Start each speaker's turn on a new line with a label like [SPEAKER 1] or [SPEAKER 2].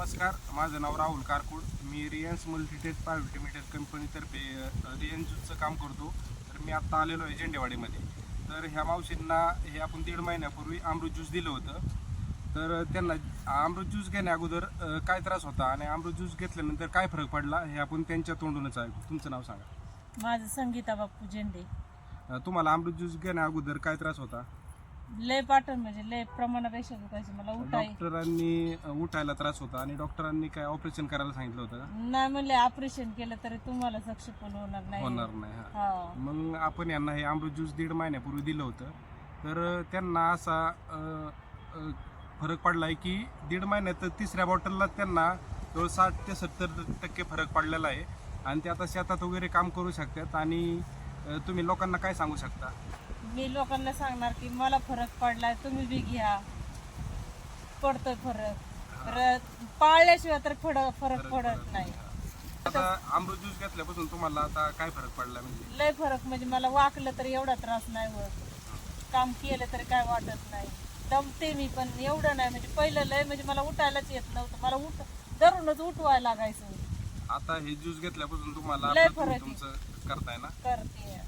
[SPEAKER 1] नमस्कार, माझं नाव राहुल कारकूड. मी रियन्स Multitech private limited कंपनीतर्फे रियन्स ज्यूसचं काम करतो. तर मी आत्ता आलेलो आहे झेंडेवाडीमध्ये. तर ह्या मावशींना हे आपण 1.5 महिन्यापूर्वी अमृत ज्यूस दिलं होतं. तर त्यांना अमृत ज्यूस घेण्या अगोदर काय त्रास होता आणि अमृत ज्यूस घेतल्यानंतर काय फरक पडला हे आपण त्यांच्या तोंडूनच ऐकू. तुमचं नाव सांगा.
[SPEAKER 2] माझं संगीता बापू झेंडे.
[SPEAKER 1] तुम्हाला अमृत ज्यूस घेण्या अगोदर काय त्रास होता?
[SPEAKER 2] लय पाटण म्हणजे लय प्रमाणापेक्षा दुखायचं मला उठाय.
[SPEAKER 1] डॉक्टरांनी उठायला त्रास होता आणि डॉक्टरांनी काय ऑपरेशन करायला सांगितलं होतं का?
[SPEAKER 2] नाही म्हणले ऑपरेशन केलं तरी तुम्हाला सक्सेसफुल होणार नाही.
[SPEAKER 1] होणार नाही.
[SPEAKER 2] हा.
[SPEAKER 1] मग आपण यांना हे अमृत ज्यूस 1.5 महिन्यापूर्वी दिलं होतं. तर त्यांना असा फरक पडलाय की 1.5 महिन्यात तिसऱ्या बॉटलला त्यांना जवळ 60 ते 70% फरक पडलेला आहे आणि ते आता शेतात वगैरे काम करू शकतात. आणि तुम्ही लोकांना काय सांगू शकता?
[SPEAKER 2] मी लोकांना सांगणार की मला फरक पडलाय, तुम्ही बी घ्या, पडतोय फरक. तर पाळल्याशिवाय तर फरक पडत नाही.
[SPEAKER 1] आता अमृत ज्यूस घेतल्यापासून तुम्हाला आता काय फरक पडला? म्हणजे
[SPEAKER 2] लय फरक म्हणजे मला वाकलं तरी एवढा त्रास नाही होत, काम केलं तरी काय वाटत नाही. दमते मी पण एवढं नाही. म्हणजे पहिलं लय म्हणजे मला उठायलाच येत नव्हतं. मला धरूनच उठवायला लागायचं.
[SPEAKER 1] आता हे ज्यूस घेतल्यापासून तुम्हाला
[SPEAKER 2] लय
[SPEAKER 1] आपलं
[SPEAKER 2] फरक
[SPEAKER 1] तुमचं करताय ना?
[SPEAKER 2] करते.